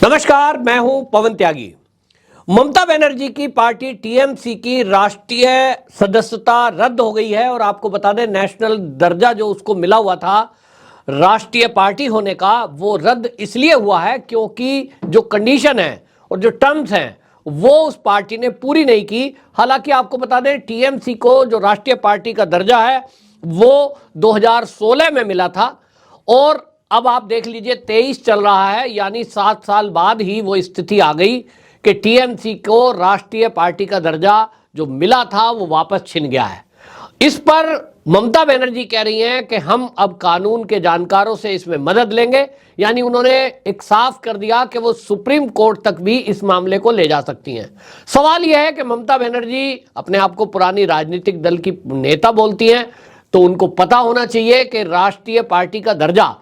नमस्कार, मैं हूं पवन त्यागी। ममता बनर्जी की पार्टी टीएमसी की राष्ट्रीय सदस्यता रद्द हो गई है और आपको बता दें नेशनल दर्जा जो उसको मिला हुआ था राष्ट्रीय पार्टी होने का वो रद्द इसलिए हुआ है क्योंकि जो कंडीशन है और जो टर्म्स हैं वो उस पार्टी ने पूरी नहीं की। हालांकि आपको बता दें टीएमसी को जो राष्ट्रीय पार्टी का दर्जा है वो 2016 में मिला था और अब आप देख लीजिए 23 चल रहा है, यानी 7 साल बाद ही वो स्थिति आ गई कि टीएमसी को राष्ट्रीय पार्टी का दर्जा जो मिला था वो वापस छिन गया है। इस पर ममता बनर्जी कह रही हैं कि हम अब कानून के जानकारों से इसमें मदद लेंगे, यानी उन्होंने एक साफ कर दिया कि वो सुप्रीम कोर्ट तक भी इस मामले को ले जा सकती हैं। सवाल यह है कि ममता बनर्जी अपने आप को पुरानी राजनीतिक दल की नेता बोलती हैं, तो उनको पता होना चाहिए कि राष्ट्रीय पार्टी का दर्जा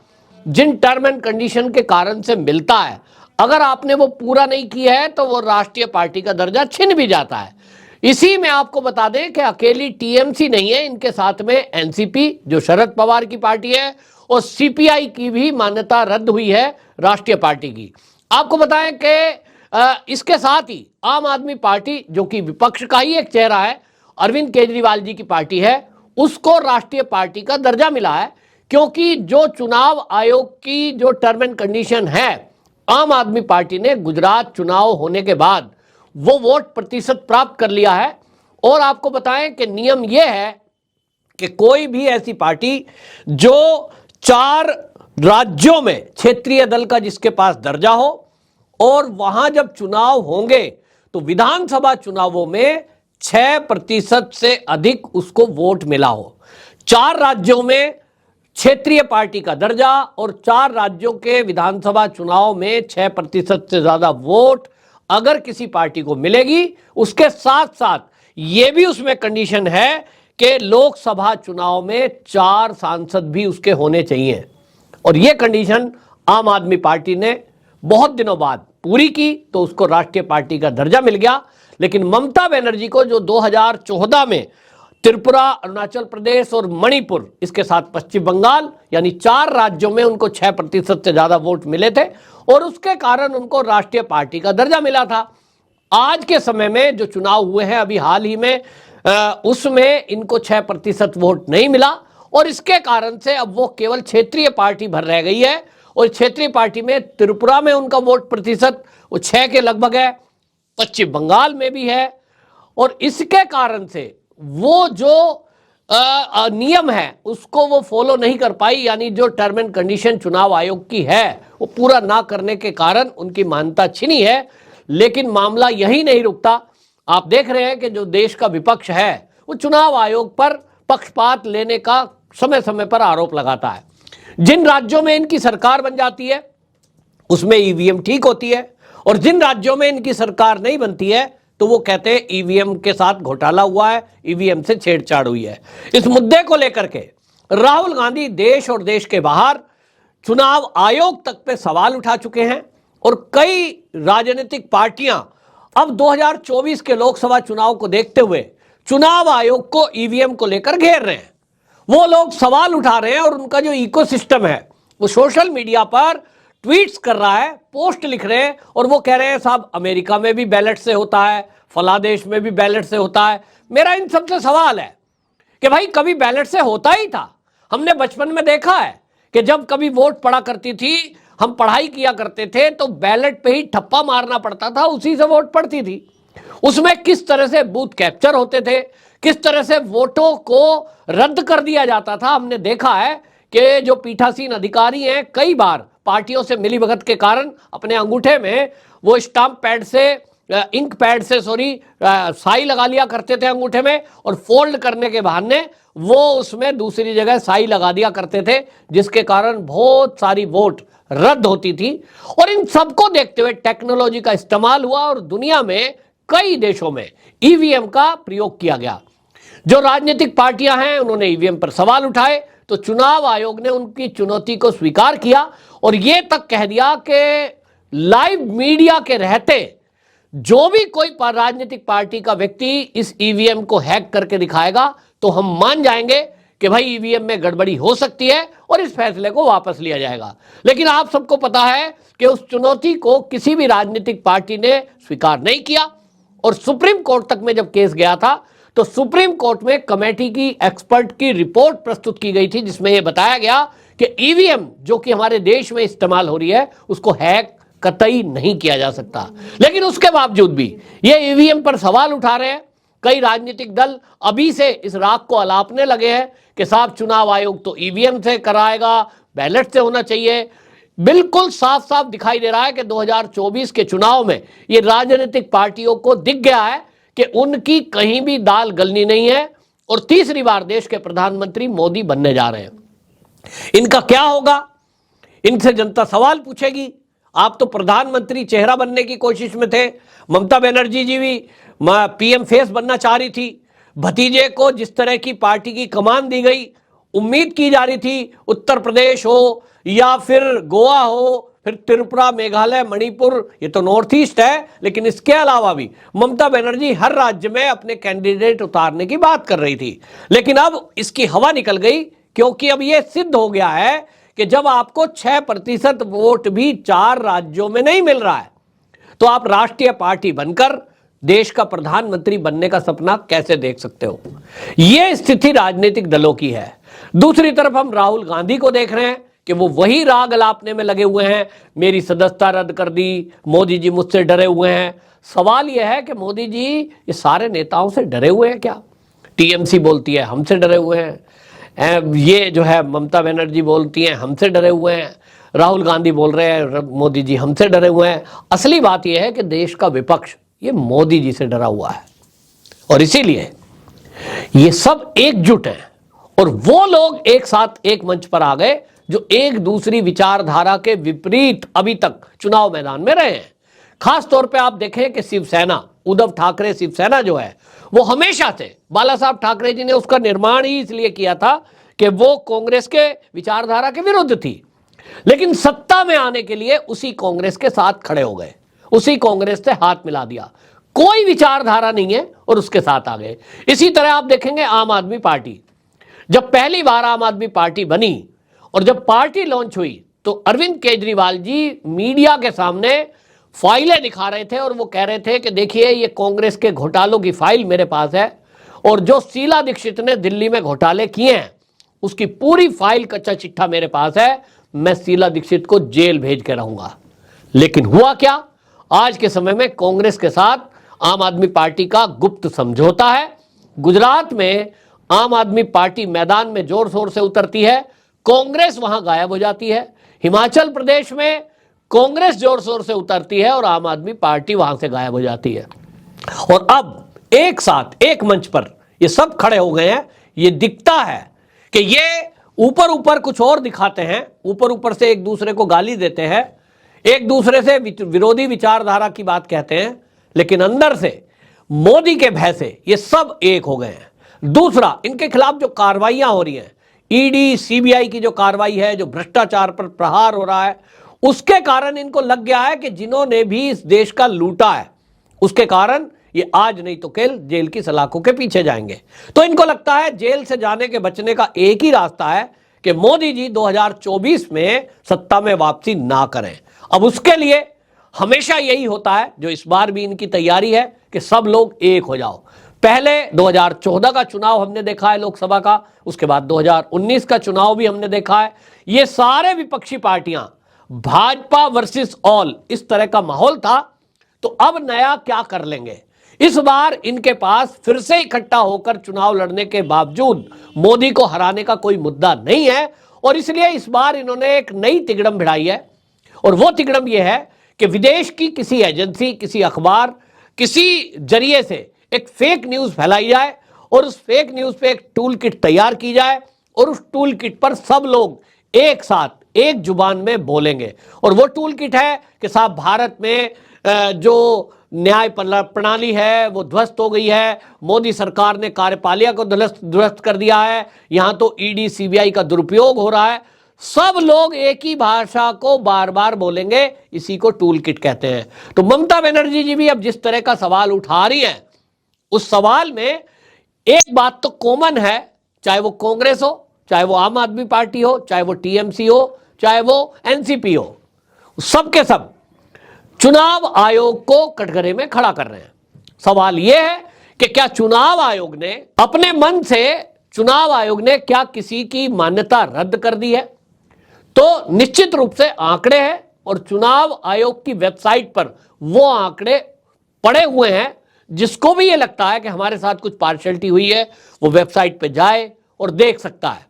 जिन टर्म एंड कंडीशन के कारण से मिलता है, अगर आपने वो पूरा नहीं किया है तो वो राष्ट्रीय पार्टी का दर्जा छिन भी जाता है। इसी में आपको बता दें कि अकेली टीएमसी नहीं है, इनके साथ में एनसीपी जो शरद पवार की पार्टी है और सीपीआई की भी मान्यता रद्द हुई है राष्ट्रीय पार्टी की। आपको बताएं कि इसके साथ ही आम आदमी पार्टी जो कि विपक्ष का ही एक चेहरा है, अरविंद केजरीवाल जी की पार्टी है, उसको राष्ट्रीय पार्टी का दर्जा मिला है क्योंकि जो चुनाव आयोग की जो टर्म एंड कंडीशन है, आम आदमी पार्टी ने गुजरात चुनाव होने के बाद वो वोट प्रतिशत प्राप्त कर लिया है। और आपको बताएं कि नियम यह है कि कोई भी ऐसी पार्टी जो 4 राज्यों में क्षेत्रीय दल का जिसके पास दर्जा हो और वहां जब चुनाव होंगे तो विधानसभा चुनावों में 6% से अधिक उसको वोट मिला हो। 4 राज्यों में क्षेत्रीय पार्टी का दर्जा और 4 राज्यों के विधानसभा चुनाव में 6% से ज्यादा वोट अगर किसी पार्टी को मिलेगी, उसके साथ साथ यह भी उसमें कंडीशन है कि लोकसभा चुनाव में 4 सांसद भी उसके होने चाहिए। और यह कंडीशन आम आदमी पार्टी ने बहुत दिनों बाद पूरी की तो उसको राष्ट्रीय पार्टी का दर्जा मिल गया। लेकिन ममता बनर्जी को जो 2014 में त्रिपुरा, अरुणाचल प्रदेश और मणिपुर, इसके साथ पश्चिम बंगाल, यानी 4 राज्यों में उनको 6% से ज्यादा वोट मिले थे और उसके कारण उनको राष्ट्रीय पार्टी का दर्जा मिला था। आज के समय में जो चुनाव हुए हैं अभी हाल ही में, उसमें इनको 6% वोट नहीं मिला और इसके कारण से अब वो केवल क्षेत्रीय पार्टी भर रह गई है। और क्षेत्रीय पार्टी में त्रिपुरा में उनका वोट प्रतिशत वो 6 के लगभग है, पश्चिम बंगाल में भी है। और इसके कारण से वो जो नियम है उसको वो फॉलो नहीं कर पाई, यानी जो टर्म एंड कंडीशन चुनाव आयोग की है वो पूरा ना करने के कारण उनकी मान्यता छिनी है। लेकिन मामला यही नहीं रुकता। आप देख रहे हैं कि जो देश का विपक्ष है वो चुनाव आयोग पर पक्षपात लेने का समय समय पर आरोप लगाता है। जिन राज्यों में इनकी सरकार बन जाती है उसमें ईवीएम ठीक होती है और जिन राज्यों में इनकी सरकार नहीं बनती है तो वो कहते हैं ईवीएम के साथ घोटाला हुआ है, ईवीएम से छेड़छाड़ हुई है। इस मुद्दे को लेकर के राहुल गांधी देश और देश के बाहर चुनाव आयोग तक पे सवाल उठा चुके हैं और कई राजनीतिक पार्टियां अब 2024 के लोकसभा चुनाव को देखते हुए चुनाव आयोग को ईवीएम को लेकर घेर रहे हैं। वो लोग सवाल उठा रहे हैं और उनका जो इकोसिस्टम है वो सोशल मीडिया पर ट्वीट्स कर रहा है, पोस्ट लिख रहे हैं और वो कह रहे हैं साहब अमेरिका में भी बैलेट से होता है, फला देश में भी बैलेट से होता है। मेरा इन सबसे सवाल है कि भाई कभी बैलेट से होता ही था? हमने बचपन में देखा है कि जब कभी वोट पड़ा करती थी, हम पढ़ाई किया करते थे तो बैलेट पे ही ठप्पा मारना पड़ता था, उसी से वोट पड़ती थी। उसमें किस तरह से बूथ कैप्चर होते थे, किस तरह से वोटों को रद्द कर दिया जाता था। हमने देखा है कि जो पीठासीन अधिकारी हैं कई बार पार्टियों से मिलीभगत के कारण अपने अंगूठे में वो स्टाम्प पैड से, इंक पैड से साई लगा लिया करते थे अंगूठे में और फोल्ड करने के बहाने वो उसमें दूसरी जगह साई लगा दिया करते थे, जिसके कारण बहुत सारी वोट रद्द होती थी। और इन सबको देखते हुए टेक्नोलॉजी का इस्तेमाल हुआ और दुनिया में कई देशों में ईवीएम का प्रयोग किया गया। जो राजनीतिक पार्टियां हैं उन्होंने ईवीएम पर सवाल उठाए तो चुनाव आयोग ने उनकी चुनौती को स्वीकार किया और यह तक कह दिया कि लाइव मीडिया के रहते जो भी कोई राजनीतिक पार्टी का व्यक्ति इस ईवीएम को हैक करके दिखाएगा तो हम मान जाएंगे कि भाई ईवीएम में गड़बड़ी हो सकती है और इस फैसले को वापस लिया जाएगा। लेकिन आप सबको पता है कि उस चुनौती को किसी भी राजनीतिक पार्टी ने स्वीकार नहीं किया और सुप्रीम कोर्ट तक में जब केस गया था तो सुप्रीम कोर्ट में कमेटी की एक्सपर्ट की रिपोर्ट प्रस्तुत की गई थी, जिसमें यह बताया गया कि ईवीएम जो कि हमारे देश में इस्तेमाल हो रही है उसको हैक कतई नहीं किया जा सकता। लेकिन उसके बावजूद भी ये ईवीएम पर सवाल उठा रहे हैं। कई राजनीतिक दल अभी से इस राख को अलापने लगे हैं कि साहब चुनाव आयोग तो ईवीएम से कराएगा, बैलेट से होना चाहिए। बिल्कुल साफ साफ दिखाई दे रहा है कि 2024 के चुनाव में ये राजनीतिक पार्टियों को दिख गया है कि उनकी कहीं भी दाल गलनी नहीं है और तीसरी बार देश के प्रधानमंत्री मोदी बनने जा रहे हैं। इनका क्या होगा, इनसे जनता सवाल पूछेगी। आप तो प्रधानमंत्री चेहरा बनने की कोशिश में थे, ममता बनर्जी जी भी पीएम फेस बनना चाह रही थी। भतीजे को जिस तरह की पार्टी की कमान दी गई, उम्मीद की जा रही थी उत्तर प्रदेश हो या फिर गोवा हो, फिर त्रिपुरा, मेघालय, मणिपुर, ये तो नॉर्थ ईस्ट है, लेकिन इसके अलावा भी ममता बनर्जी हर राज्य में अपने कैंडिडेट उतारने की बात कर रही थी। लेकिन अब इसकी हवा निकल गई, क्योंकि अब यह सिद्ध हो गया है कि जब आपको 6% वोट भी 4 राज्यों में नहीं मिल रहा है तो आप राष्ट्रीय पार्टी बनकर देश का प्रधानमंत्री बनने का सपना कैसे देख सकते हो। यह स्थिति राजनीतिक दलों की है। दूसरी तरफ हम राहुल गांधी को देख रहे हैं कि वो वही राग अलापने में लगे हुए हैं, मेरी सदस्यता रद्द कर दी, मोदी जी मुझसे डरे हुए हैं। सवाल यह है कि मोदी जी ये सारे नेताओं से डरे हुए हैं क्या? टीएमसी बोलती है हमसे डरे हुए हैं, ये जो है ममता बनर्जी बोलती हैं हमसे डरे हुए हैं, राहुल गांधी बोल रहे हैं मोदी जी हमसे डरे हुए हैं। असली बात यह है कि देश का विपक्ष ये मोदी जी से डरा हुआ है और इसीलिए ये सब एकजुट हैं और वो लोग एक साथ एक मंच पर आ गए जो एक दूसरी विचारधारा के विपरीत अभी तक चुनाव मैदान में रहे हैं। खास तौर पे आप देखें कि शिवसेना, उद्धव ठाकरे शिवसेना जो है वो हमेशा से, बाला साहब ठाकरे जी ने उसका निर्माण ही इसलिए किया था कि वो कांग्रेस के विचारधारा के विरुद्ध थी, लेकिन सत्ता में आने के लिए उसी कांग्रेस के साथ खड़े हो गए, उसी कांग्रेस से हाथ मिला दिया। कोई विचारधारा नहीं है और उसके साथ आ गए। इसी तरह आप देखेंगे आम आदमी पार्टी, जब पहली बार आम आदमी पार्टी बनी और जब पार्टी लॉन्च हुई तो अरविंद केजरीवाल जी मीडिया के सामने फाइलें दिखा रहे थे और वो कह रहे थे कि देखिए ये कांग्रेस के घोटालों की फाइल मेरे पास है और जो शीला दीक्षित ने दिल्ली में घोटाले किए हैं उसकी पूरी फाइल, कच्चा चिट्ठा मेरे पास है, मैं शीला दीक्षित को जेल भेज के रहूंगा। लेकिन हुआ क्या? आज के समय में कांग्रेस के साथ आम आदमी पार्टी का गुप्त समझौता है। गुजरात में आम आदमी पार्टी मैदान में जोर शोर से उतरती है, कांग्रेस वहां गायब हो जाती है। हिमाचल प्रदेश में कांग्रेस जोर शोर से उतरती है और आम आदमी पार्टी वहां से गायब हो जाती है। और अब एक साथ एक मंच पर ये सब खड़े हो गए हैं। ये दिखता है कि ये ऊपर ऊपर कुछ और दिखाते हैं, ऊपर ऊपर से एक दूसरे को गाली देते हैं, एक दूसरे से विरोधी विचारधारा की बात कहते हैं, लेकिन अंदर से मोदी के भय से ये सब एक हो गए हैं। दूसरा, इनके खिलाफ जो कार्रवाइयां हो रही हैं, ईडी सीबीआई की जो कार्रवाई है, जो भ्रष्टाचार पर प्रहार हो रहा है, उसके कारण इनको लग गया है कि जिन्होंने भी इस देश का लूटा है उसके कारण ये आज नहीं तो कल जेल की सलाखों के पीछे जाएंगे। तो इनको लगता है जेल से जाने के बचने का एक ही रास्ता है कि मोदी जी 2024 में सत्ता में वापसी ना करें। अब उसके लिए हमेशा यही होता है, जो इस बार भी इनकी तैयारी है कि सब लोग एक हो जाओ। पहले 2014 का चुनाव हमने देखा है लोकसभा का, उसके बाद 2019 का चुनाव भी हमने देखा है। ये सारे विपक्षी पार्टियां भाजपा वर्सेस ऑल, इस तरह का माहौल था। तो अब नया क्या कर लेंगे? इस बार इनके पास फिर से इकट्ठा होकर चुनाव लड़ने के बावजूद मोदी को हराने का कोई मुद्दा नहीं है और इसलिए इस बार इन्होंने एक नई तिगड़म भिड़ाई है। और वो तिगड़म यह है कि विदेश की किसी एजेंसी, किसी अखबार, किसी जरिए से एक फेक न्यूज फैलाई जाए और उस फेक न्यूज पे एक टूल किट तैयार की जाए और उस टूल किट पर सब लोग एक साथ एक जुबान में बोलेंगे। और वो टूल किट है कि साहब भारत में जो न्याय प्रणाली है वो ध्वस्त हो गई है, मोदी सरकार ने कार्यपालिका को ध्वस्त कर दिया है, यहां तो ईडी सीबीआई का दुरुपयोग हो रहा है। सब लोग एक ही भाषा को बार बार बोलेंगे, इसी को टूल किट कहते हैं। तो ममता बनर्जी जी भी अब जिस तरह का सवाल उठा रही हैं, उस सवाल में एक बात तो कॉमन है चाहे वो कांग्रेस हो, चाहे वो आम आदमी पार्टी हो, चाहे वो टीएमसी हो, चाहे वो एनसीपी हो, सबके सब चुनाव आयोग को कटघरे में खड़ा कर रहे हैं। सवाल यह है कि क्या चुनाव आयोग ने अपने मन से, चुनाव आयोग ने क्या किसी की मान्यता रद्द कर दी है? तो निश्चित रूप से आंकड़े हैं और चुनाव आयोग की वेबसाइट पर वो आंकड़े पड़े हुए हैं। जिसको भी ये लगता है कि हमारे साथ कुछ पार्शियलिटी हुई है, वो वेबसाइट पे जाए और देख सकता है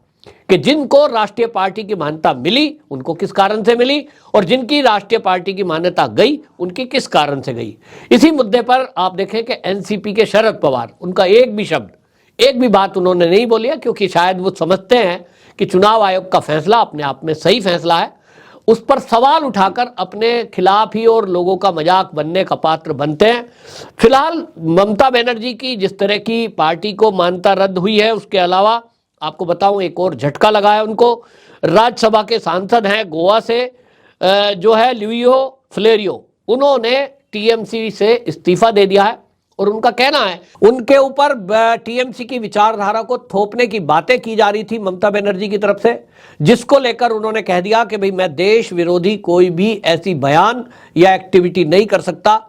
कि जिनको राष्ट्रीय पार्टी की मान्यता मिली उनको किस कारण से मिली और जिनकी राष्ट्रीय पार्टी की मान्यता गई उनकी किस कारण से गई। इसी मुद्दे पर आप देखें कि एनसीपी के शरद पवार, उनका एक भी शब्द, एक भी बात उन्होंने नहीं बोली है, क्योंकि शायद वो समझते हैं कि चुनाव आयोग का फैसला अपने आप में सही फैसला है। उस पर सवाल उठाकर अपने खिलाफ ही और लोगों का मजाक बनने का पात्र बनते हैं। फिलहाल ममता बनर्जी की जिस तरह की पार्टी को मान्यता रद्द हुई है, उसके अलावा आपको बताऊं एक और झटका लगा है उनको। राज्यसभा के सांसद हैं गोवा से, जो है ल्यूइयो फ्लेरियो, उन्होंने टीएमसी से इस्तीफा दे दिया है और उनका कहना है उनके ऊपर टीएमसी की विचारधारा को थोपने की बातें की जा रही थी ममता बनर्जी की तरफ से, जिसको लेकर उन्होंने कह दिया कि भाई मैं देश विरोधी कोई भी ऐसी बयान या एक्टिविटी नहीं कर सकता,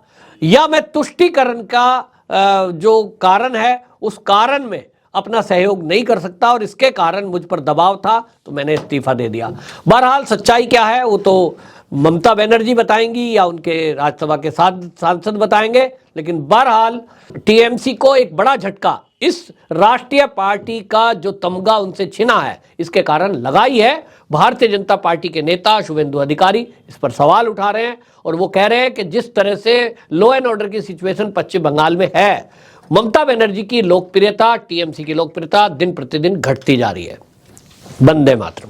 या मैं तुष्टीकरण का जो कारण है उस कारण में अपना सहयोग नहीं कर सकता और इसके कारण मुझ पर दबाव था तो मैंने इस्तीफा दे दिया। बहरहाल सच्चाई क्या है वो तो ममता बनर्जी बताएंगी या उनके राज्यसभा के सांसद बताएंगे, लेकिन बहरहाल टीएमसी को एक बड़ा झटका इस राष्ट्रीय पार्टी का जो तमगा उनसे छिना है इसके कारण लगाई है। भारतीय जनता पार्टी के नेता शुभेंदु अधिकारी इस पर सवाल उठा रहे हैं और वो कह रहे हैं कि जिस तरह से लॉ एंड ऑर्डर की सिचुएशन पश्चिम बंगाल में है, ममता बनर्जी की लोकप्रियता, टीएमसी की लोकप्रियता दिन प्रतिदिन घटती जा रही है। वंदे मातरम।